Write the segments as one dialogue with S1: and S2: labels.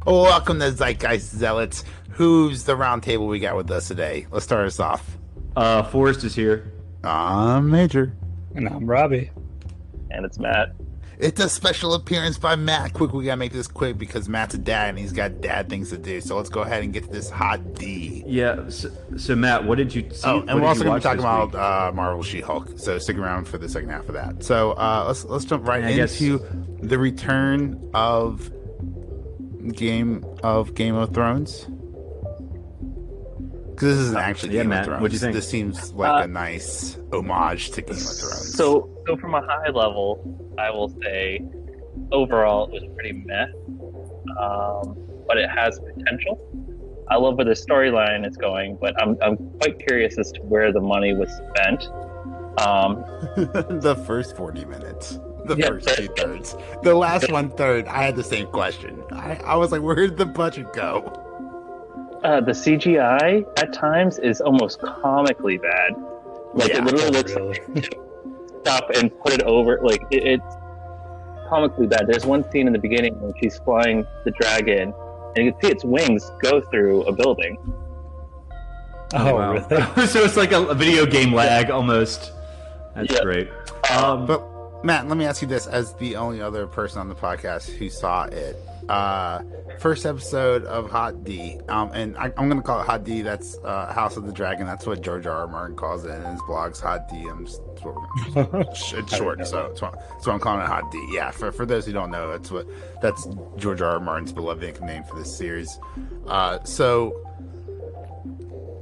S1: Welcome to Zeitgeist Zealots. Who's the round table we got with us today? Let's start us off.
S2: Forrest is here.
S1: I'm Major.
S3: And I'm Robbie.
S4: And it's Matt.
S1: It's a special appearance by Matt. Quick, we gotta make this quick because Matt's a dad and he's got dad things to do. So let's go ahead and get to this hot D.
S2: Yeah. So Matt, what did you see?
S1: Oh, and we're also gonna be talking about Marvel She-Hulk. So stick around for the second half of that. So let's jump right into the return of Game of Thrones. Because this isn't actually Game of Thrones.
S2: What do you think?
S1: This seems like a nice homage to Game of Thrones.
S4: So from a high level, I will say overall it was pretty meh, but it has potential. I love where the storyline is going, but I'm quite curious as to where the money was spent.
S1: The first 40 minutes. The first 2/3. The last 1/3, I had the same question. I was like, where did the budget go?
S4: The CGI at times is almost comically bad. Like it literally looks like stop and put it over. Like it's comically bad. There's one scene in the beginning when she's flying the dragon, and you can see its wings go through a building.
S2: Oh, wow. Really? So it's like a video game lag almost. That's great.
S1: But Matt, let me ask you this: as the only other person on the podcast who saw it, first episode of Hot D, and I'm going to call it Hot D. That's House of the Dragon. That's what George R. R. Martin calls it in his blogs. Hot D. It's short, so I'm calling it Hot D. Yeah, for those who don't know, that's George R. R. Martin's beloved nickname for this series.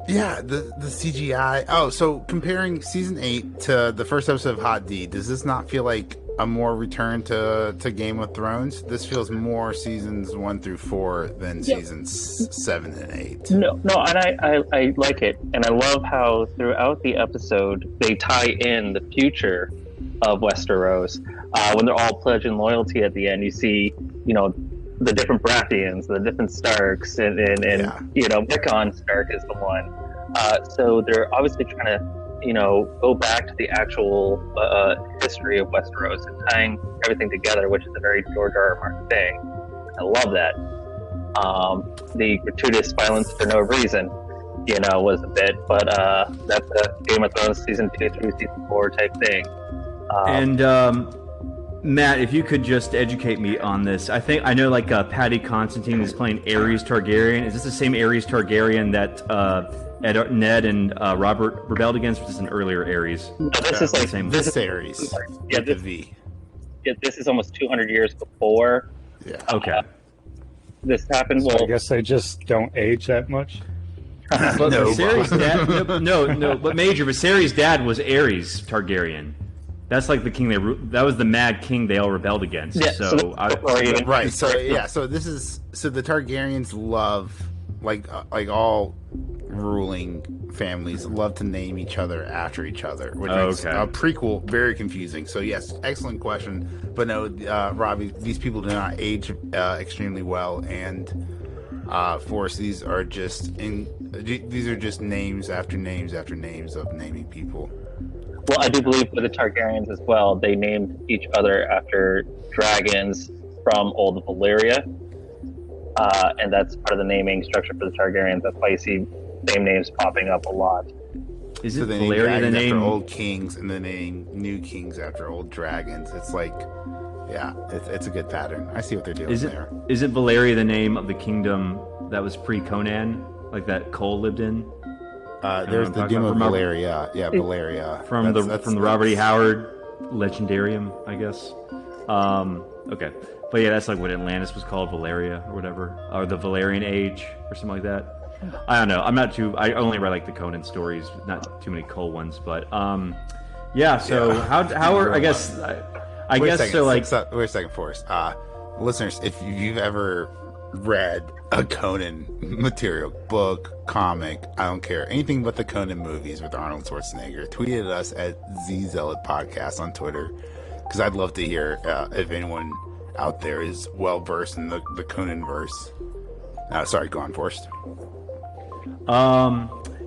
S1: Yeah, the CGI. Oh, so comparing season 8 to the first episode of Hot D, does this not feel like a more return to Game of Thrones? This feels more seasons 1 through 4 than seasons 7 and 8.
S4: No, and I like it, and I love how throughout the episode they tie in the future of Westeros. When they're all pledging loyalty at the end, you see, the different Baratheons, the different Starks, and Rickon Stark is the one. So they're obviously trying to, go back to the actual history of Westeros and tying everything together, which is a very George R. R. Martin thing. I love that. The gratuitous violence for no reason, was a bit, but that's a Game of Thrones season 2 through season 4 type thing.
S2: Matt, if you could just educate me on this. I know Paddy Constantine is playing Aerys Targaryen. Is this the same Aerys Targaryen that Ned and Robert rebelled against, or is this an earlier Aerys?
S4: No, this is like
S1: same. This is Aerys.
S4: Yeah, this is almost 200 years before.
S1: Yeah.
S2: Okay.
S4: This happened.
S3: So I guess they just don't age that much.
S2: But Viserys' dad, no. But Viserys' dad was Aerys Targaryen. That's like the king that was the Mad King they all rebelled against.
S4: Yeah,
S2: so the
S1: Targaryens love like all ruling families love to name each other after each other, which makes a prequel very confusing. So yes, excellent question, but no, Robbie, these people do not age extremely well, and Forrest, these are just names after names after names of naming people.
S4: Well, I do believe with the Targaryens as well, they named each other after dragons from old Valyria, and that's part of the naming structure for the Targaryens. That's why you see same names popping up a lot.
S2: Is
S1: so
S2: it
S1: they
S2: Valyria the name
S1: after old kings, and then name new kings after old dragons? It's like, it's a good pattern. I see what they're doing there.
S2: Is it Valyria the name of the kingdom that was pre-Conan, like that Cole lived in?
S1: There's the Doom of Valyria. Yeah, Valyria.
S2: From the Robert E. Howard Legendarium, I guess. Okay. But yeah, that's like what Atlantis was called, Valyria or whatever. Or the Valerian Age or something like that. I don't know. I only read like the Conan stories, not too many Cole ones, but so how are
S1: wait a second, Forrest. Listeners, if you've ever read a Conan material, book, comic, I don't care, anything but the Conan movies with Arnold Schwarzenegger, tweet at us at ZZealot Podcast on Twitter, because I'd love to hear if anyone out there is well versed in the Conan verse. Sorry, go on, Forrest.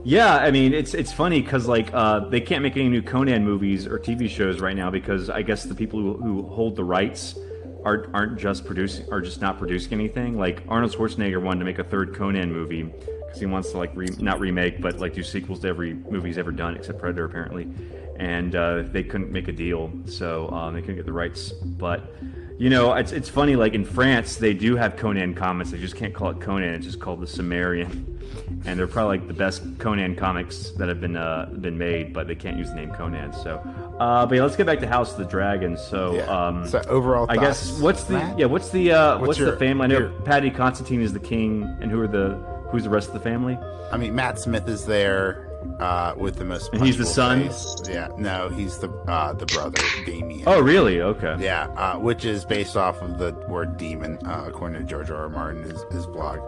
S2: Yeah, I mean, it's funny because they can't make any new Conan movies or TV shows right now because I guess the people who hold the rights aren't just not producing anything. Like Arnold Schwarzenegger wanted to make a third Conan movie because he wants to like not remake, but like do sequels to every movie he's ever done except Predator apparently, and they couldn't make a deal, so they couldn't get the rights. But it's funny. Like in France, they do have Conan comics. They just can't call it Conan. It's just called the Sumerian, and they're probably like the best Conan comics that have been made. But they can't use the name Conan. So, but yeah, let's get back to House of the Dragon. So,
S1: so overall,
S2: I guess what's the family? I know Paddy Constantine is the king, and who's the rest of the family?
S1: I mean, Matt Smith is there. With the most,
S2: and he's the son.
S1: Face. Yeah, no, he's the brother, Damien.
S2: Oh, really? Okay.
S1: Yeah, which is based off of the word demon, according to George R. Martin, his blog.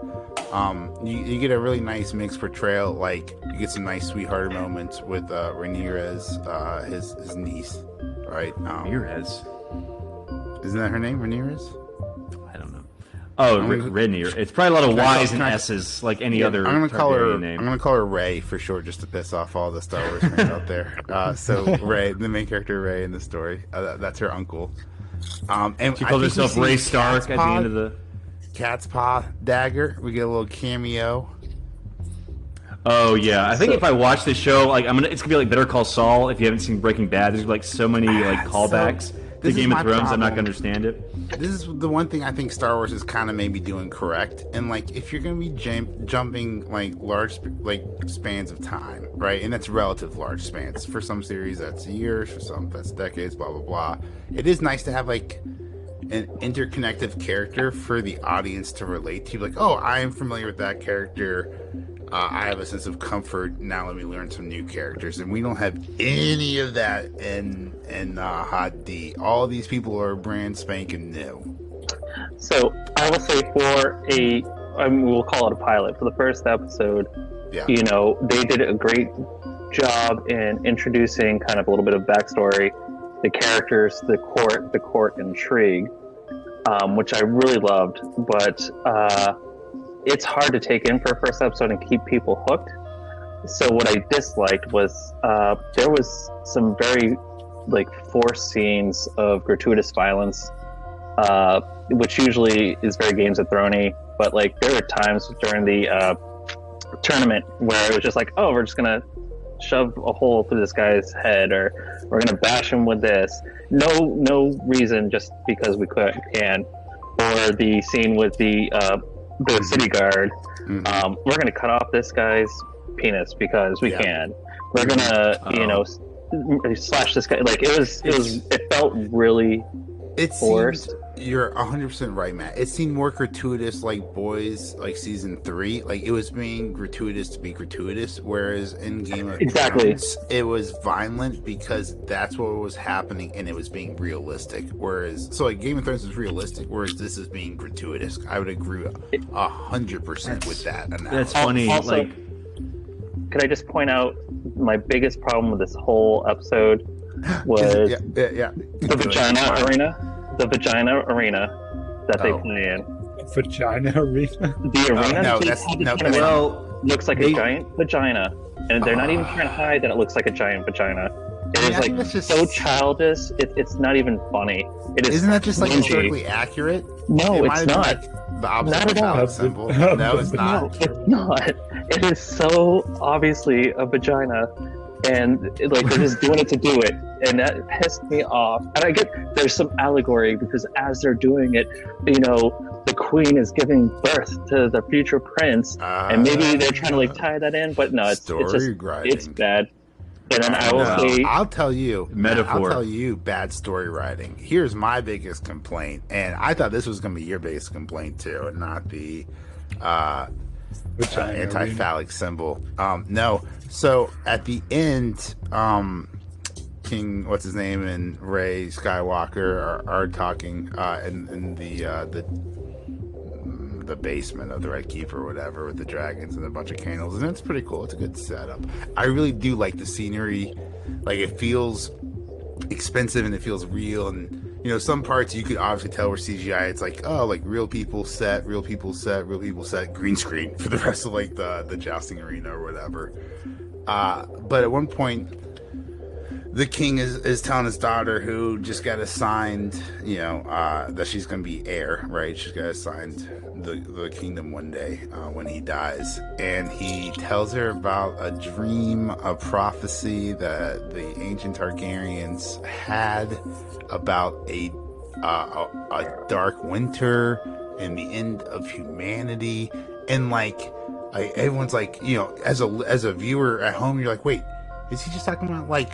S1: You get a really nice mixed portrayal. Like you get some nice sweetheart moments with Rhaenyra's his niece, right?
S2: Rhaenyra's.
S1: Isn't that her name, Rhaenyra's?
S2: Oh, Rhaenyra. It's probably a lot of Y's and S's, like any other.
S1: I'm gonna call her.
S2: Name.
S1: I'm gonna call her Rey for short, just to piss off all the Star Wars fans out there. So Rey, the main character Rey in the story, that's her uncle. And
S2: she calls herself Rey Stark at the end of the
S1: Cat's Paw dagger. We get a little cameo.
S2: Oh yeah, I think if I watch this show, like it's gonna be like Better Call Saul. If you haven't seen Breaking Bad, there's like so many like callbacks to Game of Thrones. I'm not gonna understand it.
S1: This is the one thing I think Star Wars is kind of maybe doing correct. And like, if you're gonna be jumping like large spans of time, right? And that's relative large spans. For some series, that's years. For some, that's decades. Blah blah blah. It is nice to have like an interconnected character for the audience to relate to. Like, oh, I am familiar with that character. I have a sense of comfort. Now let me learn some new characters. And we don't have any of that in Hot D. All these people are brand spanking new.
S4: So I will say we'll call it a pilot. For the first episode, they did a great job in introducing kind of a little bit of backstory, the characters, the court intrigue, which I really loved. But it's hard to take in for a first episode and keep people hooked. So what I disliked was there was some very forced scenes of gratuitous violence, which usually is very Games of Thrones-y. But there were times during the tournament where it was just like, oh, we're just gonna shove a hole through this guy's head, or we're gonna bash him with this. No reason, just because we can. Or the scene with the city guard. Mm-hmm. We're going to cut off this guy's penis because we can. We're going to, slash this guy. It felt really forced.
S1: You're 100% right, Matt. It seemed more gratuitous, like Boys, like season 3. Like it was being gratuitous to be gratuitous, whereas in Game of Thrones, it was violent because that's what was happening, and it was being realistic. Whereas, Game of Thrones is realistic, whereas this is being gratuitous. I would agree 100% with that analysis.
S2: That's funny.
S4: Also, could I just point out my biggest problem with this whole episode was the vagina arena. The vagina arena that they play in.
S3: Vagina arena?
S4: The arena looks like a giant vagina. And they're not even trying to hide that it looks like a giant vagina. It is so childish, it's not even funny.
S1: Isn't that just historically accurate?
S4: No, it's not.
S1: The opposite
S4: not at all.
S1: Symbol. No, it's not.
S4: No, it's not. It is so obviously a vagina. And they're just doing it to do it, and that pissed me off. And I get there's some allegory because as they're doing it, the queen is giving birth to the future prince, and maybe they're trying to tie that in, but no, it's bad. And then I will say,
S1: I'll tell you,
S2: metaphor.
S1: I'll tell you, bad story writing. Here's my biggest complaint, and I thought this was going to be your biggest complaint too, and not the anti-phallic symbol. No. So at the end, King, what's his name, and Rey Skywalker are talking in the basement of the Red Keep or whatever with the dragons and a bunch of candles, and it's pretty cool. It's a good setup. I really do like the scenery. It feels expensive and it feels real, and some parts you could obviously tell were CGI. It's real people set, green screen for the rest of the jousting arena or whatever. But at one point, the king is telling his daughter, who just got assigned, that she's going to be heir, right? She's got assigned the kingdom one day when he dies. And he tells her about a dream, a prophecy that the ancient Targaryens had about a dark winter and the end of humanity. And everyone's like, as a viewer at home, you're like, wait, is he just talking about like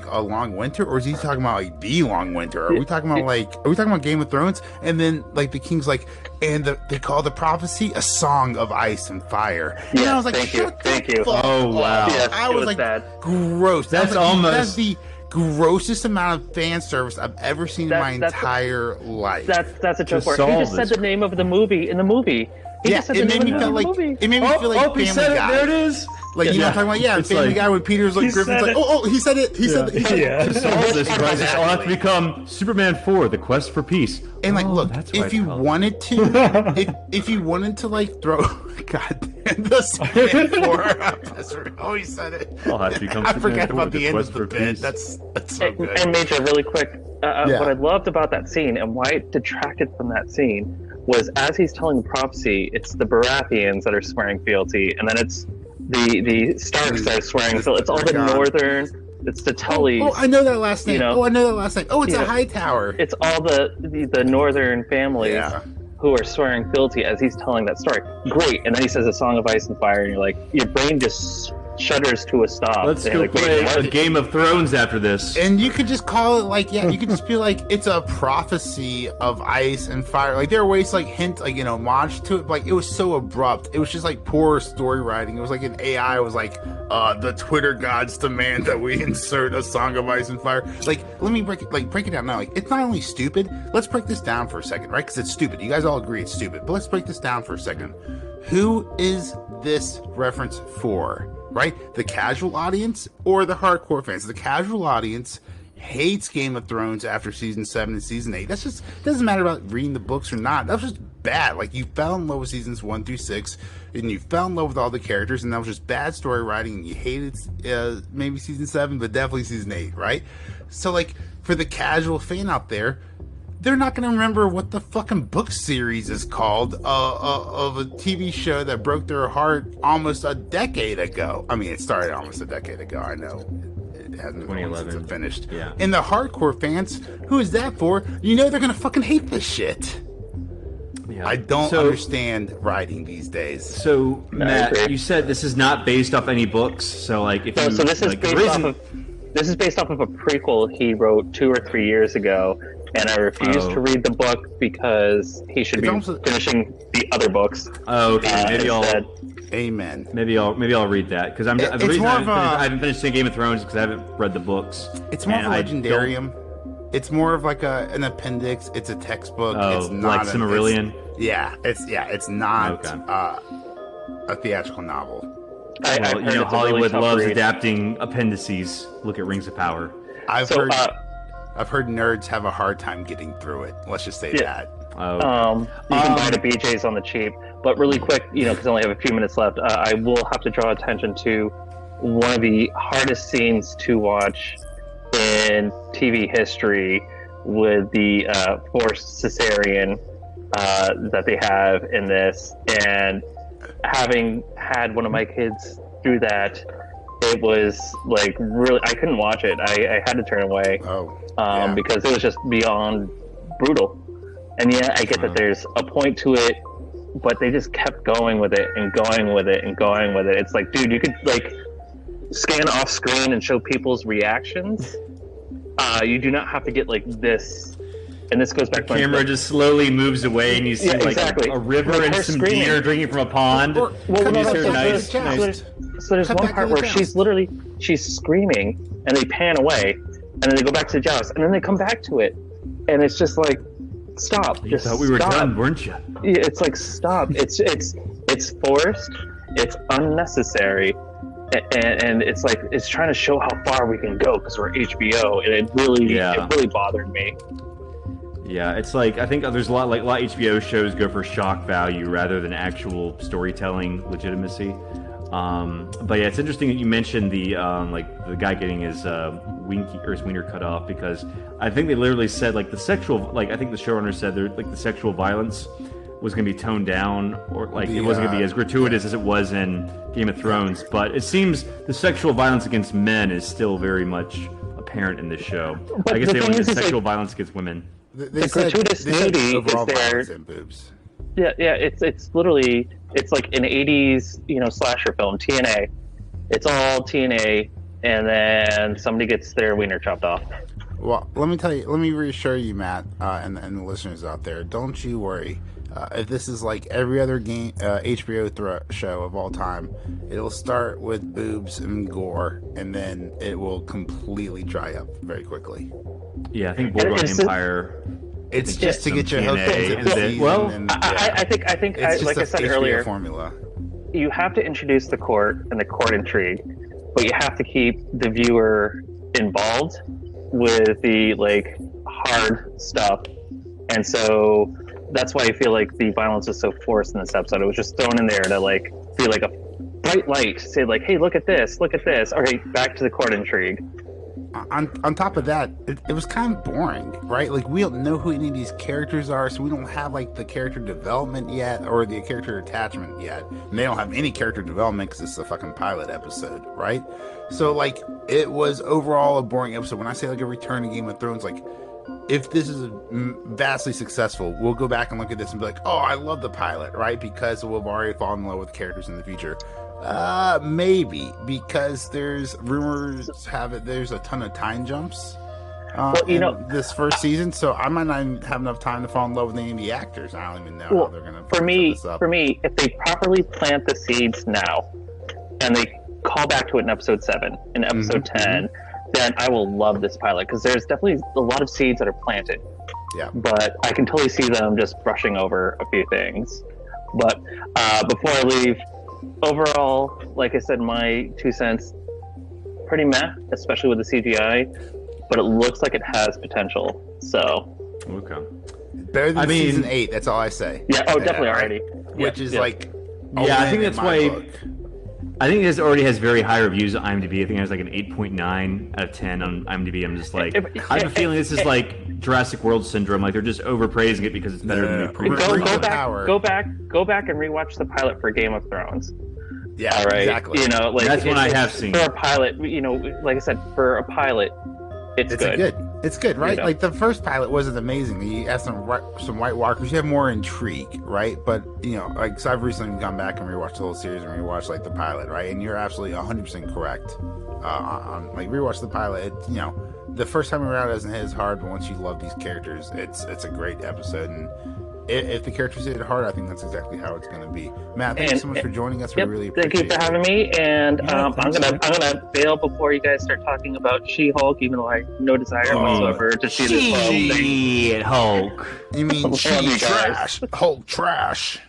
S1: a long winter, or is he talking about like the long winter? Are we talking about Game of Thrones? And then like the king's like, and they call the prophecy a song of ice and fire.
S4: Yeah,
S1: and I was like,
S4: thank you.
S2: Oh wow,
S4: Yes,
S1: I was like, gross.
S2: That's almost
S1: that's the grossest amount of fan service I've ever seen in my entire life.
S4: That's a joke word. He just said the name of the movie in the movie.
S1: It made me feel like
S2: he said it.
S1: Guy.
S2: There it is.
S1: Like, you know what I'm talking about? Yeah, Family Guy when Peter's like, Griffin's like, he said it. He said it.
S3: Yeah.
S2: To solve this crisis, I'll have to become Superman 4, The Quest for Peace.
S1: And like, look, if you wanted to, if you wanted to like throw, God damn, the Superman 4, he said it.
S2: I'll have to become
S1: I
S2: Superman
S1: forgot
S2: 4,
S1: about the end
S2: Quest
S1: of the
S2: for
S1: bit.
S2: Peace.
S1: That's so good.
S4: And Major, really quick, what I loved about that scene and why it detracted from that scene was, as he's telling the prophecy, it's the Baratheons that are swearing fealty, and then it's the Starks that are swearing fealty. It's all the Northern, it's the Tullys.
S1: Oh, I know that last name. I know that last name. Oh, it's a Hightower.
S4: It's all the Northern families who are swearing fealty as he's telling that story. Great, and then he says a song of ice and fire, and you're like, your brain just shudders to a stop.
S2: Let's go play a Game of Thrones after this.
S1: And you could just call it like, you could just be like, it's a prophecy of ice and fire. Like, there are ways to like hint, like, homage to it. But, like, it was so abrupt. It was just like poor story writing. It was like an AI was like, the Twitter gods demand that we insert a song of ice and fire. Like, let me break it down now. Like, it's not only stupid. Let's break this down for a second, right? Because it's stupid. You guys all agree it's stupid. But let's break this down for a second. Who is this reference for? Right? The casual audience or the hardcore fans? The casual audience hates Game of Thrones after season 7 and season 8. That's just, doesn't matter about reading the books or not. That was just bad. Like, you fell in love with seasons 1 through 6, and you fell in love with all the characters, and that was just bad story writing, and you hated maybe season 7, but definitely season 8, right? So, like, for the casual fan out there, they're not going to remember what the fucking book series is called of a TV show that broke their heart almost a decade ago. I mean, it started almost a decade ago. I know it hasn't been since it finished.
S2: Yeah.
S1: And the hardcore fans, who is that for? They're going to fucking hate this shit. Yeah. I don't understand writing these days.
S2: So, Matt, you said this is not based off any books. So, like, if
S4: so this is this is based off of a prequel he wrote 2 or 3 years ago. And I refuse to read the book because he should be finishing the other books.
S2: Oh, okay. Maybe
S1: Amen.
S2: Maybe I'll read that because the reason I haven't finished Game of Thrones because I haven't read the books.
S1: It's more of a legendarium. It's more of like an appendix. It's a textbook. It's not
S2: like Silmarillion.
S1: It's not a theatrical novel.
S2: Hollywood loves adapting appendices. Look at Rings of Power.
S1: I've heard nerds have a hard time getting through it. Let's just say that.
S4: You can buy the BJ's on the cheap. But really quick, because I only have a few minutes left, I will have to draw attention to one of the hardest scenes to watch in TV history with the forced cesarean that they have in this. And having had one of my kids through that, it was like really, I couldn't watch it. I had to turn away because it was just beyond brutal. And I get that there's a point to it, but they just kept going with it and going with it and going with it. It's like, dude, you could like scan off screen and show people's reactions. You do not have to get like this. And this goes back to
S2: the camera just slowly moves away and you see a river and some deer drinking from a pond.
S4: So there's one part where she's screaming and they pan away and then they go back to the joust and then they come back to it and it's just like, stop.
S2: You thought we were done, weren't you?
S4: Yeah, it's like, stop. It's forced. It's unnecessary. And it's like, it's trying to show how far we can go because we're HBO and it really bothered me.
S2: Yeah, it's like, I think there's a lot of HBO shows go for shock value rather than actual storytelling legitimacy. But yeah, it's interesting that you mentioned the guy getting his winky or his wiener cut off, because I think they literally said like the sexual, like I think the showrunner said like the sexual violence was going to be toned down, or like it wasn't going to be as gratuitous as it was in Game of Thrones. But it seems the sexual violence against men is still very much apparent in this show.
S4: But
S2: I guess they went to sexual
S4: like,
S2: violence against women.
S4: The gratuitous nudity is there.
S1: And boobs.
S4: Yeah, it's literally, it's like an 80s, slasher film, TNA. It's all TNA, and then somebody gets their wiener chopped off.
S1: Well, let me reassure you, Matt, and the listeners out there, don't you worry. If this is like every other HBO show of all time, it'll start with boobs and gore, and then it will completely dry up very quickly.
S2: Yeah, I think Boardwalk Empire.
S1: It's just to get you hooked into the season.
S2: Well,
S4: I think,
S1: it's
S4: like I said earlier,
S1: formula.
S4: You have to introduce the court and the court intrigue, but you have to keep the viewer involved with the like hard stuff, and so that's why I feel like the violence is so forced in this episode. It was just thrown in there to like be like a bright light, say like, hey, look at this. Okay, back to the court intrigue.
S1: On top of that, it was kind of boring, right? Like, we don't know who any of these characters are, so we don't have like the character development yet, or the character attachment yet. And they don't have any character development because it's a fucking pilot episode, right? So like, it was overall a boring episode. When I say like a return to Game of Thrones, like, if this is vastly successful, we'll go back and look at this and be like, oh, I love the pilot, right? Because we'll have already fallen in love with characters in the future. Maybe, because there's rumors have it there's a ton of time jumps in this first season, so I might not even have enough time to fall in love with any of the actors. I don't even know how they're gonna
S4: for me, if they properly plant the seeds now and they call back to it in episode 7 and episode 10, then I will love this pilot, because there's definitely a lot of seeds that are planted.
S1: Yeah,
S4: but I can totally see them just brushing over a few things. But before I leave, overall, like I said, my 2 cents, pretty meh, especially with the CGI, but it looks like it has potential. So,
S2: okay,
S1: better than season 8. That's all I say.
S4: Yeah, definitely already.
S1: Which is like,
S2: I think that's why. Book. I think this already has very high reviews on IMDb. I think it has like an 8.9 out of 10 on IMDb. I'm just like, I have a feeling this is like Jurassic World syndrome. Like, they're just overpraising it because it's better than the previous.
S4: Go back and rewatch the pilot for Game of Thrones.
S1: Yeah, all right. Exactly.
S4: Like
S2: that's what I have seen
S4: for a pilot. Like I said, for a pilot, it's good.
S1: It's good, right? Like, the first pilot wasn't amazing. You have some White Walkers. You have more intrigue, right? But like, so I've recently gone back and rewatched the whole series and rewatched like the pilot, right? And you're absolutely 100% correct. On like, rewatch the pilot. The first time around it doesn't hit as hard, but once you love these characters, it's a great episode. And if the characters hit it hard, I think that's exactly how it's going to be. Matt, thank you so much for joining us. We really appreciate it.
S4: Thank you for having me. And I'm gonna bail before you guys start talking about She-Hulk, even though I have no desire whatsoever to see this thing.
S2: She-Hulk.
S1: You mean trash? Hulk trash.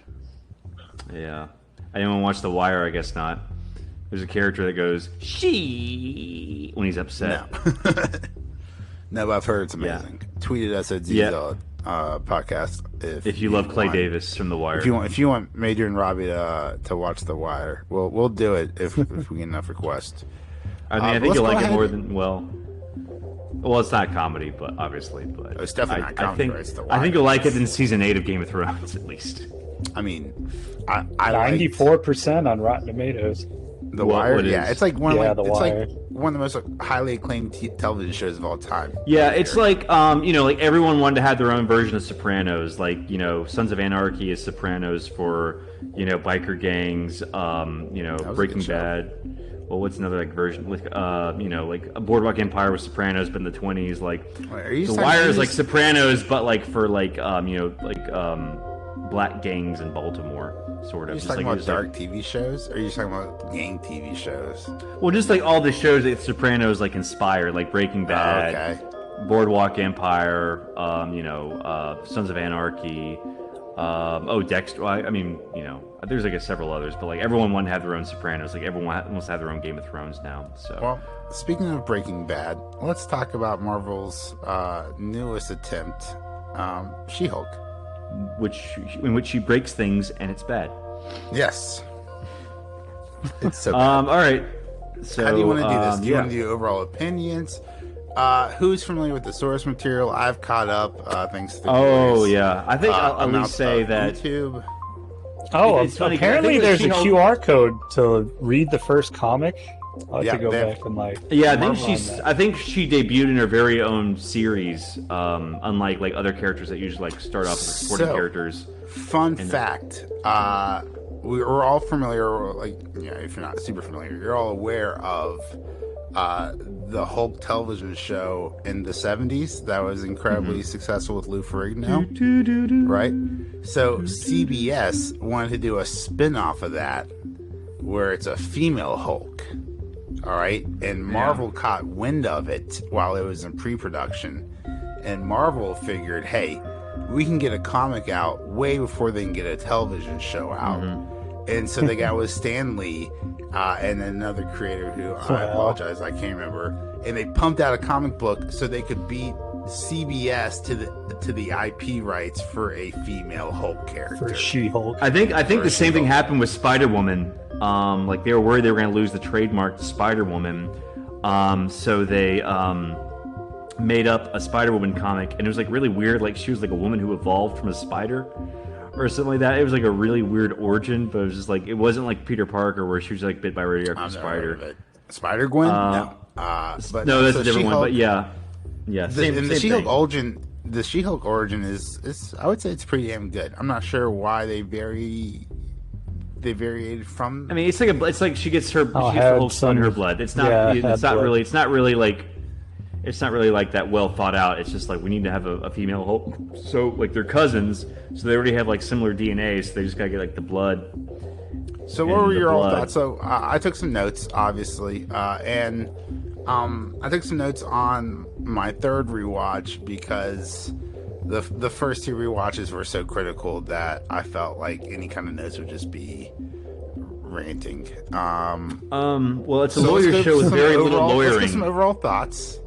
S2: Yeah. Anyone watch The Wire? I guess not. There's a character that goes she when he's upset.
S1: No, but I've heard it's amazing. Yeah. Tweeted us at Zeitgeist podcast
S2: if you love Clay Davis from The Wire.
S1: If you want Major and Robbie to watch The Wire, we'll do it if we get enough requests.
S2: I think you'll like it more than well. It's not comedy, but obviously, but
S1: it's definitely not comedy. It's The Wire.
S2: I think you'll like it in season 8 of Game of Thrones, at least.
S1: I mean, I
S3: 94% on Rotten Tomatoes.
S1: The Wire, it's like one of
S3: The Wire.
S1: Like one of the most highly acclaimed television shows of all time.
S2: Yeah, it's like like everyone wanted to have their own version of Sopranos. Like, Sons of Anarchy is Sopranos for biker gangs. Breaking Bad. Well, what's another like version? Like like a Boardwalk Empire was Sopranos, but in the 20s, like The Wire is like Sopranos, but like for like black gangs in Baltimore. Sort of.
S1: Are you just talking about dark TV shows? Or are you talking about gang TV shows?
S2: Well, just like all the shows that Sopranos like inspired, like Breaking Bad, Boardwalk Empire, Sons of Anarchy, Dexter. I mean, there's like several others, but like everyone wanted to have their own Sopranos. Like everyone wants to have their own Game of Thrones now. So,
S1: well, speaking of Breaking Bad, let's talk about Marvel's newest attempt, She-Hulk.
S2: In which she breaks things and it's bad.
S1: Yes. It's so bad.
S2: All right. So
S1: how do you want to do this? Do you want to do overall opinions? Who's familiar with the source material? I've caught up thanks to the
S2: Oh
S1: glorious,
S2: yeah, I think I'll at least say that.
S1: YouTube.
S3: Oh,
S2: It's funny 'cause I
S3: apparently
S2: think that
S3: there's a
S2: She-Hulk-
S3: QR code to read the first comic. I'll have
S1: Yeah,
S3: to go
S1: they have-
S3: back and like.
S2: Yeah, I think
S3: marvel on
S2: she's.
S3: that.
S2: I think she debuted in her very own series, unlike like other characters that usually like start off as supporting
S1: So-
S2: characters.
S1: Fun fact: we're all familiar, like, if you're not super familiar, you're all aware of the Hulk television show in the 70s that was incredibly successful with Lou Ferrigno, right? So CBS wanted to do a spin-off of that where it's a female Hulk, all right? And Marvel caught wind of it while it was in pre-production, and Marvel figured, hey, we can get a comic out way before they can get a television show out. And so they got with Stan Lee and another creator who, I apologize, I can't remember. And they pumped out a comic book so they could beat CBS to the IP rights for a female Hulk character.
S3: For She-Hulk.
S2: I think
S1: For
S2: the same thing
S1: She-Hulk.
S2: happened with Spider-Woman. Like they were worried they were going to lose the trademark to Spider-Woman, so they made up a Spider-Woman comic, and it was like really weird. Like she was like a woman who evolved from a spider, or something like that. It was like a really weird origin, but it was just like it wasn't like Peter Parker where she was like bit by a radioactive
S1: I've never heard of
S2: spider.
S1: it. Spider-Gwen? No. But
S2: No, that's
S1: so
S2: a different one.
S1: She-Hulk-
S2: But yeah, same,
S1: and the
S2: same
S1: She-Hulk
S2: thing.
S1: origin, the She-Hulk origin is I would say it's pretty damn good. I'm not sure why they variated from.
S2: I mean, it's like she gets her
S3: Oh,
S2: she gets
S3: had
S2: the whole sun in her
S3: some-
S2: blood. It's not
S3: yeah,
S2: it's
S3: had
S2: not
S3: blood.
S2: really it's not really like that well thought out. It's just like we need to have a female Hulk. So like they're cousins, so they already have like similar DNA. So they just gotta get like the blood.
S1: So what
S2: in
S1: were
S2: the
S1: your all
S2: blood.
S1: thoughts? So I took some notes, obviously, and I took some notes on my third rewatch because the first two rewatches were so critical that I felt like any kind of notes would just be ranting.
S2: Well, it's a
S1: So let's
S2: lawyer
S1: go
S2: show with
S1: some
S2: very little
S1: overall- Let's
S2: lawyering.
S1: get some overall thoughts.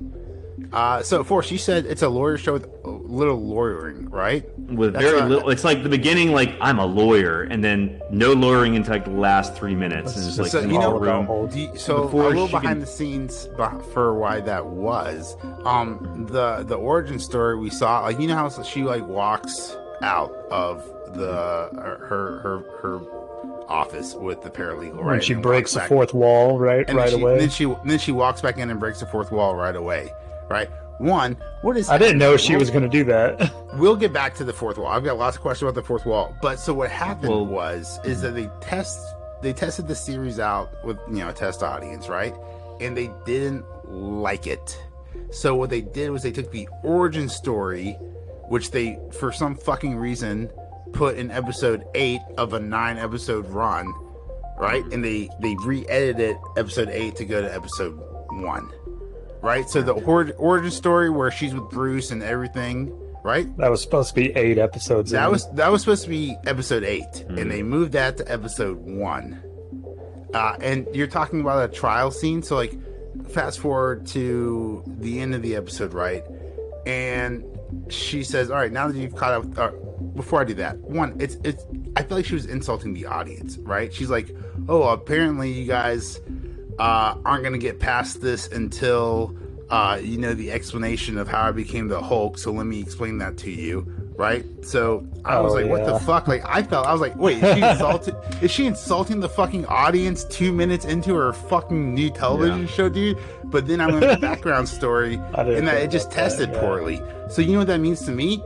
S1: So, Force, you said it's a lawyer show with little lawyering, right?
S2: With
S1: That's
S2: very
S1: what-
S2: little, it's like the beginning, like I'm a lawyer, and then no lawyering until like the last 3 minutes, and just like
S1: So
S2: in
S1: you
S2: the
S1: know,
S2: room.
S1: so
S2: Before
S1: a little
S2: she
S1: behind
S2: can-
S1: the scenes for why that was. The origin story we saw, like how she like walks out of her office with the paralegal, right?
S3: When she
S1: and
S3: breaks
S1: walks
S3: the
S1: back.
S3: fourth wall right
S1: And then
S3: away.
S1: then she walks back in and breaks the fourth wall right away, right? One, what is?
S3: I didn't know she was going to do that.
S1: We'll get back to the fourth wall. I've got lots of questions about the fourth wall. But so what happened is that they tested the series out with a test audience, right? And they didn't like it. So what they did was they took the origin story, which they for some fucking reason put in episode 8 of a 9-episode run, right? And they re-edited episode 8 to go to episode 1. Right? So the origin story where she's with Bruce and everything, right?
S3: That was supposed to be 8 episodes.
S1: That
S3: in.
S1: was supposed to be episode 8, and they moved that to episode 1. And you're talking about a trial scene, so like fast forward to the end of the episode, right? And she says, "All right, now that you've caught up." Before I do that, one, it's I feel like she was insulting the audience, right? She's like, "Oh, apparently you guys aren't going to get past this until the explanation of how I became the Hulk, so let me explain that to you," right? So I was like, what the fuck? Like I was like, wait, is she insulting the fucking audience 2 minutes into her fucking new television show, dude? But then I'm in the background story and that it just tested poorly. So you know what that means to me?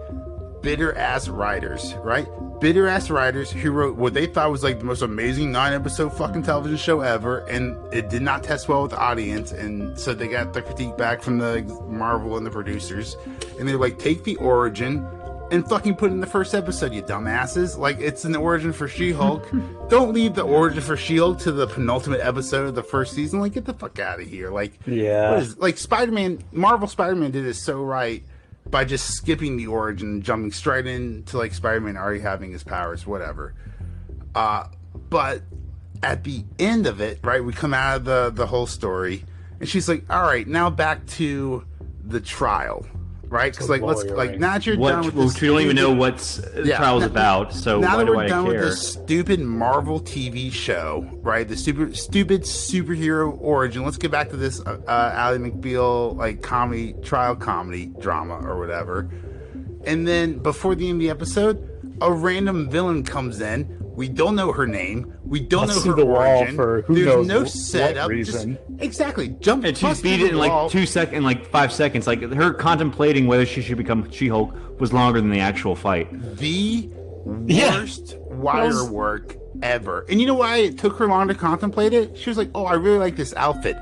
S1: Bitter ass writers, right? Bitter ass writers who wrote what they thought was like the most amazing 9-episode fucking television show ever, and it did not test well with the audience, and so they got the critique back from the Marvel and the producers, and they're like, take the origin and fucking put it in the first episode, you dumbasses. Like, it's an origin for She-Hulk. Don't leave the origin for She-Hulk to the penultimate episode of the first season. Like, get the fuck out of here. Like, what is, like, Marvel Spider-Man did it so right by just skipping the origin and jumping straight into like Spider-Man already having his powers, whatever. But at the end of it, right, we come out of the whole story, and she's like, all right, now back to the trial. right? Because like let's like now that you're done with this,
S2: we don't even know what's the trial's about. So
S1: now
S2: why
S1: that
S2: do
S1: we're
S2: I
S1: done
S2: care?
S1: with this stupid Marvel TV show, right? The stupid superhero origin. Let's get back to this Ally McBeal like comedy trial comedy drama or whatever. And then before the end of the episode, a random villain comes in. We don't know her name. We don't know her origin. There's no setup.
S3: Reason.
S1: Exactly. Jump.
S2: And she beat it in like 2 seconds, in like 5 seconds. Like her contemplating whether she should become She-Hulk was longer than the actual fight.
S1: The worst wire work ever. And you know why it took her long to contemplate it? She was like, "Oh, I really like this outfit."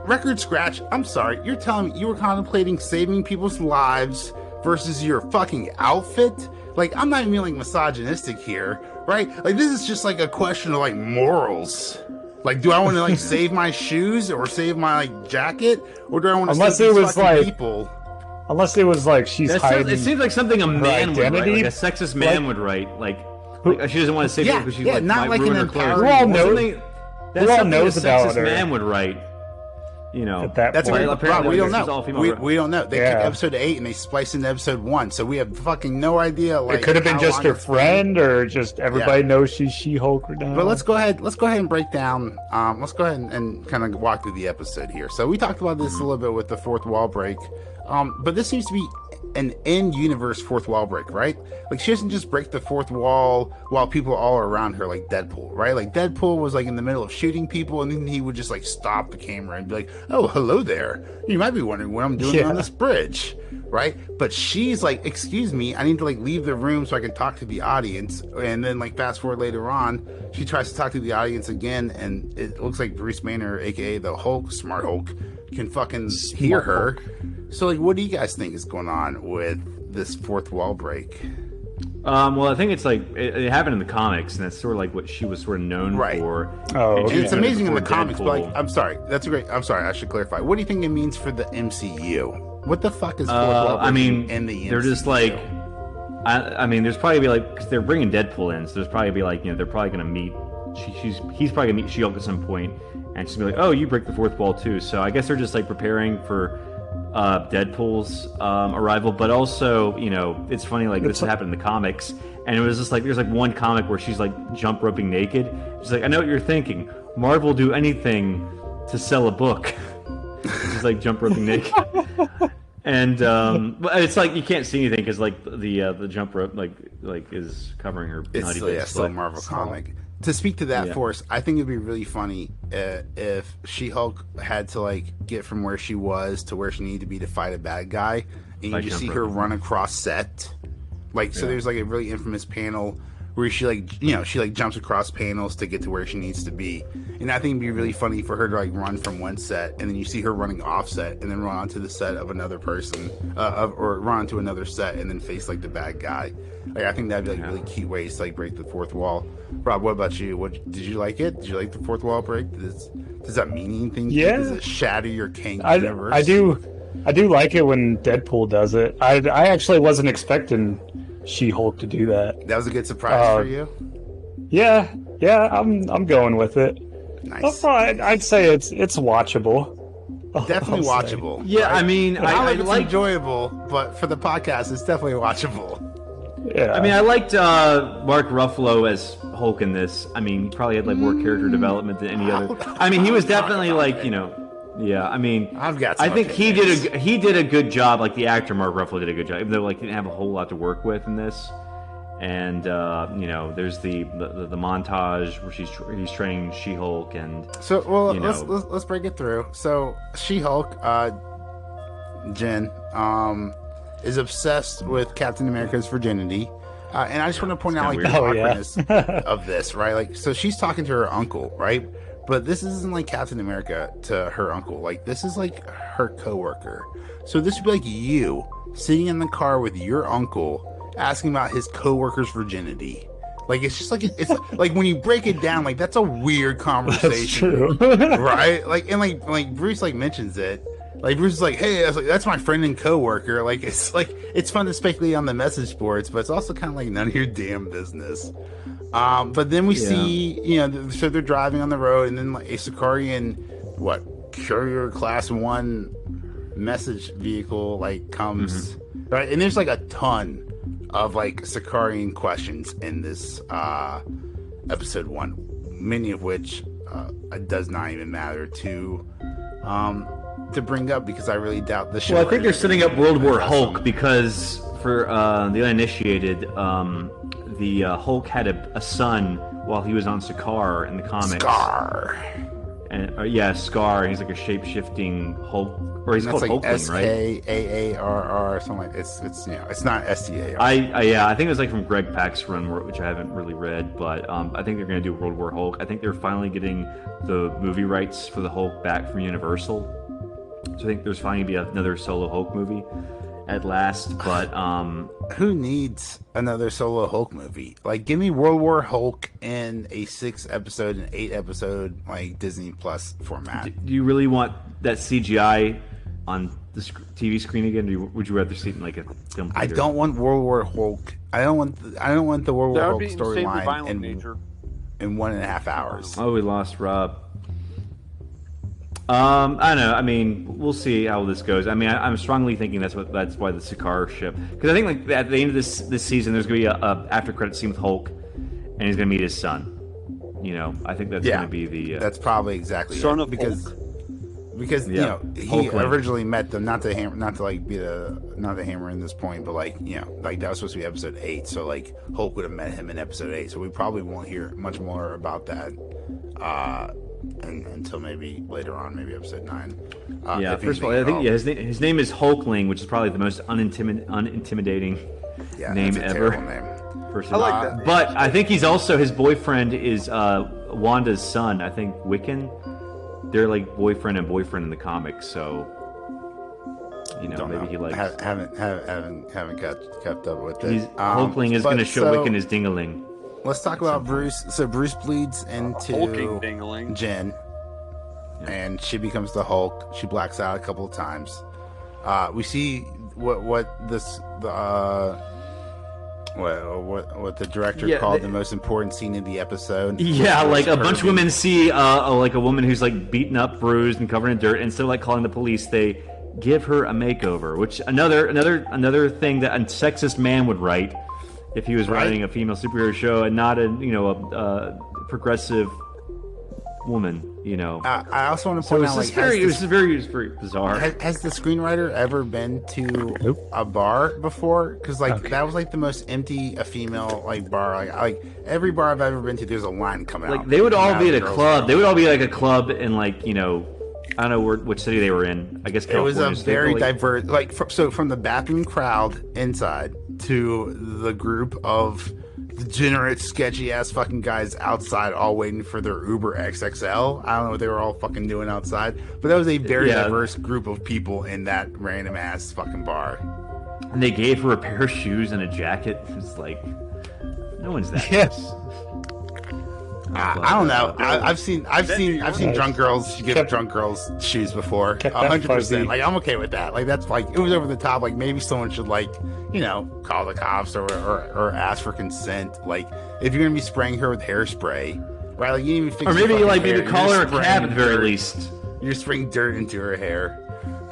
S1: Record scratch. I'm sorry. You're telling me you were contemplating saving people's lives versus your fucking outfit? Like, I'm not even like misogynistic here, right? Like, this is just like a question of like morals. Like, do I want to like save my shoes or save my like jacket, or do I want to save these fucking people?
S3: Unless it was like she's hiding.
S2: It seems like something a man would write, like a sexist man would write. Like she doesn't want to save her because she's like
S1: not
S2: might
S1: like
S2: ruin
S1: an
S2: her clothes.
S3: Who all knows?
S2: That's
S3: all
S2: something
S3: knows
S2: a
S3: about
S2: sexist
S3: her.
S2: man would write. You know,
S1: that's
S3: point.
S1: Rob, we don't know.
S2: We
S1: We don't know. They took episode 8 and they spliced into episode 1, so we have fucking no idea. Like,
S3: it could have been just her friend, or just everybody knows she's She-Hulk now.
S1: But let's go ahead and break down. Let's go ahead and kind of walk through the episode here. So we talked about this a little bit with the fourth wall break, but this seems to be an in-universe fourth wall break, right? Like, she doesn't just break the fourth wall while people are all around her, like Deadpool, right? Like, Deadpool was like in the middle of shooting people, and then he would just like stop the camera and be like, "Oh, hello there. You might be wondering what I'm doing on this bridge," right? But she's like, "Excuse me, I need to like leave the room so I can talk to the audience." And then like fast forward later on, she tries to talk to the audience again, and it looks like Bruce Banner, aka the Hulk, Smart Hulk, can fucking hear her. So, like, what do you guys think is going on with this fourth wall break?
S2: Well, I think it's like it happened in the comics, and that's sort of like what she was sort of known for.
S3: Oh,
S1: and it's amazing in the
S2: Deadpool.
S1: comics, but like, I'm sorry, that's great. I'm sorry, I should clarify. What do you think it means for the MCU? What the fuck is fourth wall break in the MCU?
S2: They're just like, I mean, there's probably be like, because they're bringing Deadpool in, so there's probably be like, they're probably gonna meet. He's probably gonna meet She-Hulk at some point, and she's gonna be like, "Oh, you break the fourth wall too." So I guess they're just like preparing for Deadpool's arrival, but also, it's funny, like this happened in the comics, and it was just like there's like one comic where she's like jump roping naked. She's like, "I know what you're thinking. Marvel will do anything to sell a book." She's like jump roping naked, and but it's like you can't see anything because like the jump rope like is covering her.
S1: It's still a Marvel comic. To speak to that force, I think it'd be really funny if She-Hulk had to like get from where she was to where she needed to be to fight a bad guy, and you just see her run across set. Like, so there's like a really infamous panel where she like she like jumps across panels to get to where she needs to be, and I think it'd be really funny for her to like run from one set, and then you see her running off set, and then run onto the set of another person, or run onto another set, and then face like the bad guy. Like, I think that'd be like really key ways to like break the fourth wall. Rob, what about you? Did you like it? Did you like the fourth wall break? Does that mean anything?
S3: Yeah.
S1: Does it shatter your Kang universe?
S3: I do like it when Deadpool does it. I actually wasn't expecting She-Hulk to do that.
S1: That was a good surprise for you.
S3: Yeah, I'm going with it.
S1: Nice.
S3: I'd say it's watchable.
S1: Definitely watchable.
S2: Yeah,
S1: right?
S2: I mean, I
S1: it's
S2: like
S1: enjoyable, but for the podcast, it's definitely watchable.
S3: Yeah.
S2: I mean, I liked Mark Ruffalo as Hulk in this. I mean, he probably had like more character development than any other. I mean, he was definitely like, yeah. I mean,
S1: I
S2: think he did a good job. Like the actor Mark Ruffalo did a good job, even though like he didn't have a whole lot to work with in this. And there's the montage where he's training She-Hulk, and
S1: so let's break it through. So She-Hulk, Jen, is obsessed with Captain America's virginity, and I just want to point out like the awkwardness of this, right? Like, so she's talking to her uncle, right? But this isn't like Captain America to her uncle. Like, this is like her coworker. So this would be like you sitting in the car with your uncle asking about his coworker's virginity. Like, it's just like it's like when you break it down, like that's a weird conversation, right? Like, and like Bruce like mentions it. Like, Bruce is like, "Hey, that's my friend and coworker." Like, it's fun to speculate on the message boards, but it's also kind of like none of your damn business. But then we see, so they're driving on the road, and then like a Sicarian, carrier class 1 message vehicle like comes right, and there's like a ton of like Sicarian questions in this episode 1, many of which does not even matter to bring up because I really doubt the show.
S2: Well, I think they're setting up World War Hulk because for the uninitiated, the Hulk had a son while he was on Sakaar in the comics.
S1: Scar.
S2: And Scar. He's like a shape-shifting Hulk, or he's
S1: And
S2: called
S1: that's like
S2: Hulkling, right?
S1: SKAARR, something like it's it's not STAR.
S2: I think it was like from Greg Pak's run, which I haven't really read, but I think they're going to do World War Hulk. I think they're finally getting the movie rights for the Hulk back from Universal, so I think there's finally going to be another solo Hulk movie at last. But
S1: who needs another solo Hulk movie? Like, give me World War Hulk in a 6-episode and 8-episode like Disney Plus format.
S2: do you really want that CGI on the TV screen again? Or would you rather see it in like a film theater?
S1: I don't want World War Hulk. I don't want the World War
S5: That
S1: Hulk
S5: would be insanely
S1: storyline
S5: violent, Major.
S1: in 1.5 hours.
S2: Oh, we lost Rob. I don't know. I mean, we'll see how this goes. I mean, I'm strongly thinking that's why the Sakaar ship. Because I think like at the end of this season, there's going to be a after credit scene with Hulk, and he's going to meet his son. You know, I think that's going to be the.
S1: That's probably exactly
S5: Son
S1: it,
S5: of
S1: because
S5: Hulk.
S1: you know he
S2: Hulkling.
S1: originally met them not to like be not the hammer in this point, but like like that was supposed to be episode 8, so like Hulk would have met him in episode 8, so we probably won't hear much more about that. Until maybe later on, maybe episode 9.
S2: First of all, I think his name is Hulkling, which is probably the most unintimidating name
S1: that's a
S2: ever.
S1: terrible name.
S5: I like that.
S2: But I think he's also his boyfriend is Wanda's son. I think Wiccan. They're like boyfriend and boyfriend in the comics, so maybe he likes.
S1: Haven't kept up with it.
S2: Hulkling is going to show Wiccan his dingaling.
S1: Let's talk about Bruce. So Bruce bleeds into
S5: Hulking dingling.
S1: Jen, and she becomes the Hulk. She blacks out a couple of times. We see what the director called the most important scene in the episode.
S2: Yeah, like a bunch of women see like a woman who's like beaten up, bruised, and covered in dirt. Instead of like calling the police, they give her a makeover. Which another thing that a sexist man would write if he was writing a female superhero show, and not a progressive woman.
S1: I also want to point out,
S2: it was very bizarre.
S1: Has the screenwriter ever been to a bar before? Because that was like the most empty a female like bar. Like every bar I've ever been to, there's a line coming out.
S2: Like they would all be at a club. They would all be like a club in like I don't know which city they were in. I guess California.
S1: It was a very diverse, from the bathroom crowd inside to the group of degenerate, sketchy ass fucking guys outside, all waiting for their Uber XXL. I don't know what they were all fucking doing outside, but that was a very diverse group of people in that random ass fucking bar.
S2: And they gave her a pair of shoes and a jacket. It's like, no one's that.
S3: Yes.
S1: I don't know. I've seen drunk girls give drunk girls shoes before. 100%. Like I'm okay with that. Like that's like it was over the top. Like maybe someone should call the cops or ask for consent. Like if you're gonna be spraying her with hairspray, right? Like you didn't even fix.
S2: Or maybe
S1: maybe
S2: call her a cab at the very least.
S1: You're spraying dirt into her hair.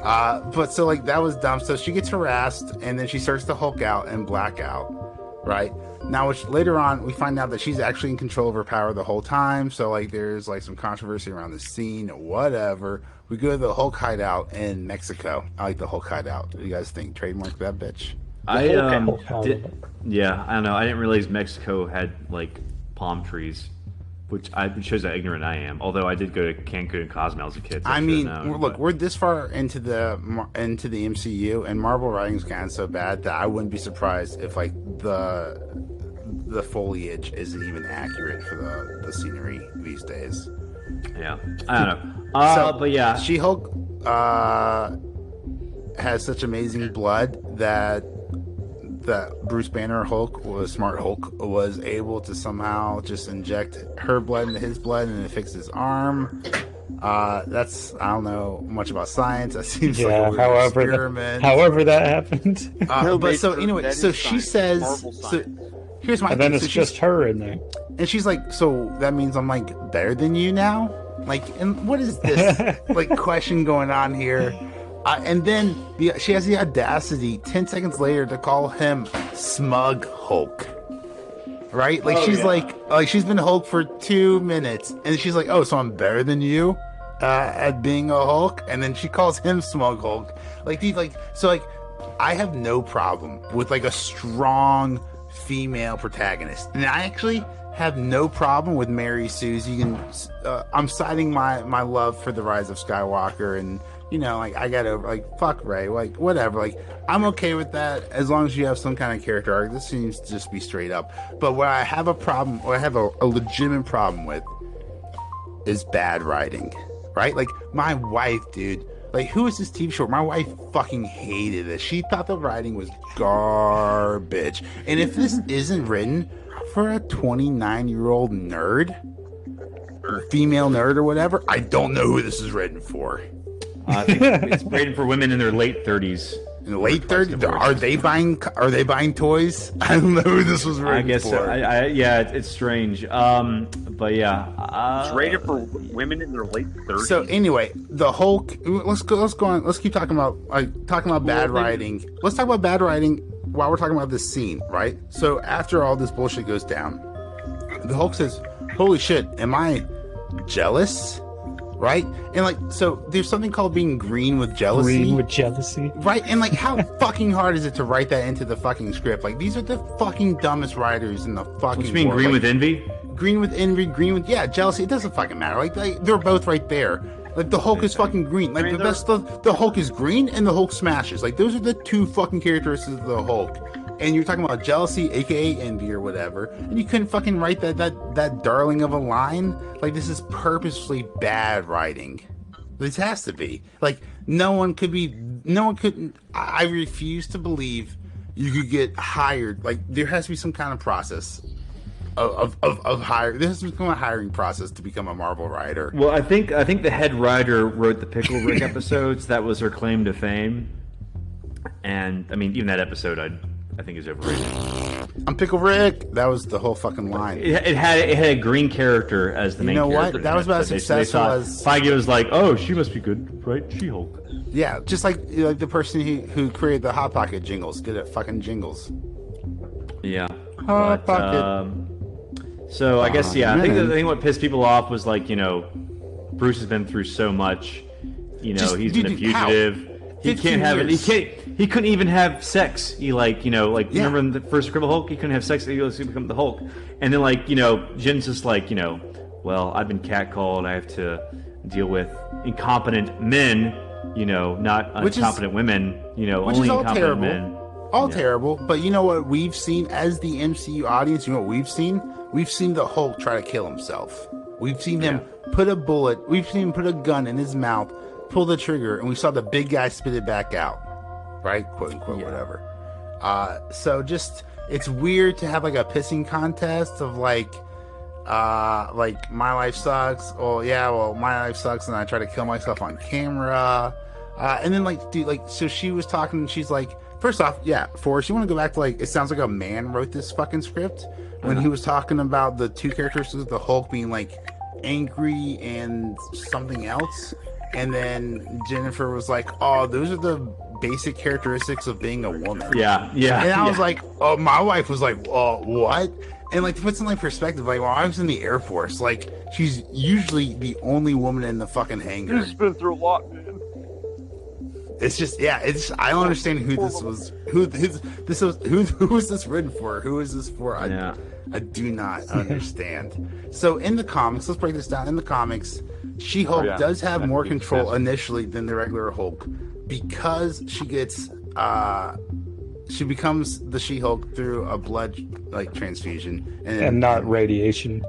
S1: But so like that was dumb. So she gets harassed and then she starts to Hulk out and black out, right? Now, which later on we find out that she's actually in control of her power the whole time. So like there's like some controversy around the scene, whatever. We go to the Hulk hideout in Mexico. I like the Hulk hideout. What do you guys think? Trademark that bitch.
S2: I don't know. I didn't realize Mexico had like palm trees, which shows how ignorant I am. Although I did go to Cancun and Cozumel as a kid. So
S1: we're this far into the MCU, and Marvel writing's gotten so bad that I wouldn't be surprised if like the foliage isn't even accurate for the scenery these days.
S2: Yeah, I don't know. But yeah,
S1: She-Hulk has such amazing blood that Bruce Banner Smart Hulk was able to somehow just inject her blood into his blood and it fixed his arm. I don't know much about science. That seems like a weird experiment.
S3: However that happened.
S1: But so anyway, so she says, so here's my
S3: and then
S1: thing.
S3: it's just her in there.
S1: And she's like, so that means I'm like better than you now? Like, and what is this like question going on here? And then she has the audacity 10 seconds later to call him Smug Hulk. Right? Like, she's like she's been Hulk for 2 minutes. And she's like, oh, so I'm better than you at being a Hulk? And then she calls him Smug Hulk. I have no problem with, like, a strong female protagonist. And I actually have no problem with Mary Susie. And I'm citing my love for The Rise of Skywalker, and like, I got over, like, fuck Rey, like, whatever, like, I'm okay with that as long as you have some kind of character arc. This seems to just be straight up. But what I have a problem, or I have a legitimate problem with, is bad writing, right? Like, my wife, dude, like, who is this TV show? My wife fucking hated it. She thought the writing was garbage. And if this isn't written for a 29-year-old nerd, or female nerd or whatever, I don't know who this is written for.
S2: I think it's rated for women in their late 30s.
S1: In the late 30s, are they buying toys? I don't know who this was rated
S2: I guess
S1: for.
S2: so. Yeah, it's strange. But yeah,
S5: it's rated for women in their late 30s.
S1: So anyway, the Hulk. Let's go on. Let's keep talking about bad writing. Let's talk about bad writing while we're talking about this scene, right? So after all this bullshit goes down, the Hulk says, "Holy shit, am I jealous?" Right? And, like, so there's something called being green with jealousy.
S3: Green with jealousy.
S1: Right? And, like, how fucking hard is it to write that into the fucking script? Like, these are the fucking dumbest writers in the fucking
S2: What you mean,
S1: world.
S2: green
S1: like,
S2: with envy?
S1: Green with envy, green with, jealousy. It doesn't fucking matter. Like, they're both right there. Like, the Hulk is fucking green. Like, the Hulk is green and the Hulk smashes. Like, those are the two fucking characteristics of the Hulk. And you're talking about jealousy, aka envy or whatever, and you couldn't fucking write that darling of a line. Like, this is purposefully bad writing. This has to be. Like, no one could. I refuse to believe you could get hired. Like, there has to be some kind of process of hire. This has to become a hiring process to become a Marvel writer.
S2: Well, I think the head writer wrote the Pickle Rick episodes. That was her claim to fame. And I mean, even that episode, I think is overrated.
S1: I'm Pickle Rick. That was the whole fucking line.
S2: It had a green character as the main character.
S1: You know what? That was about as successful as
S2: Feige was like, oh, she must be good, right? She-Hulk.
S1: Yeah, just like the person who created the Hot Pocket jingles, good at fucking jingles.
S2: Yeah.
S1: Hot Pocket.
S2: So I guess I think what pissed people off was, like, Bruce has been through so much. He's been a fugitive. He can't have it. He couldn't even have sex. He remember in the first Incredible Hulk, he couldn't have sex. He was to become the Hulk, and then Jen's just like, well, I've been catcalled. I have to deal with incompetent men. Not incompetent women.
S1: Which
S2: only
S1: is all
S2: incompetent
S1: terrible.
S2: men.
S1: All terrible. But you know what we've seen as the MCU audience? You know what we've seen? We've seen the Hulk try to kill himself. We've seen him put a bullet. We've seen him put a gun in his mouth, pull the trigger, and we saw the big guy spit it back out. Right? Quote unquote, whatever. So just, it's weird to have like a pissing contest of like my life sucks. Well, my life sucks, and I try to kill myself on camera. And then so she was talking, and she's like, first off, Forrest, you want to go back to it sounds like a man wrote this fucking script when he was talking about the two characters of the Hulk being like angry and something else. And then Jennifer was like, oh, those are the basic characteristics of being a woman.
S2: Yeah.
S1: And I was like, oh, my wife was like, what? And to put something in perspective, while I was in the Air Force, she's usually the only woman in the fucking hangar.
S5: She's been through a lot, man.
S1: It's just, I don't understand who this was. Who was this written for? Who is this for? I do not understand. So in the comics, let's break this down. In the comics, She-Hulk does have more control initially than the regular Hulk, because she gets she becomes the She-Hulk through a blood transfusion
S3: and not radiation.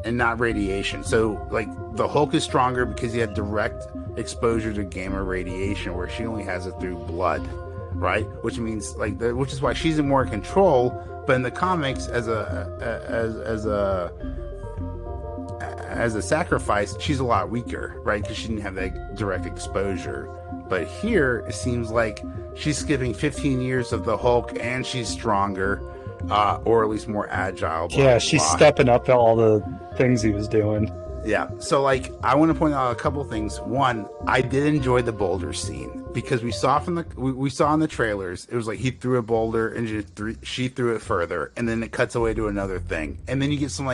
S1: So the Hulk is stronger because he had direct exposure to gamma radiation, where she only has it through blood, right? Which means which is why she's in more control. But in the comics, as a sacrifice, she's a lot weaker, right? Because she didn't have that direct exposure. But here, it seems like she's skipping 15 years of the Hulk, and she's stronger, or at least more agile.
S3: She's stepping up all the things he was doing.
S1: Yeah. So, like, I want to point out a couple things. One, I did enjoy the boulder scene because we saw we saw in the trailers, it was like he threw a boulder and she threw it further, and then it cuts away to another thing, and then you get some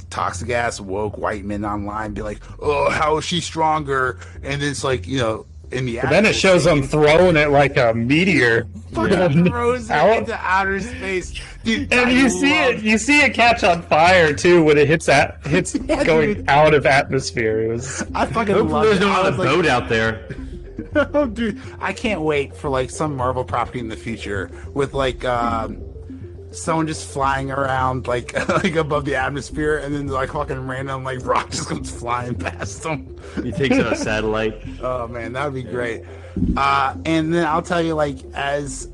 S1: toxic ass woke white men online be like, oh, how is she stronger? And then it's like, in the
S3: but then it shows them throwing it like a meteor.
S1: Fucking throws it into outer space. Dude,
S3: and you see it catch on fire too when it hits going out of atmosphere.
S1: I fucking
S2: Hopefully
S1: love
S2: there's
S1: it.
S2: no other boat out there.
S1: Oh, dude, I can't wait for like some Marvel property in the future with like someone just flying around like above the atmosphere, and then like fucking random like rock just comes flying past them.
S2: He takes out a satellite.
S1: Oh man, that would be great. And then I'll tell you, like, as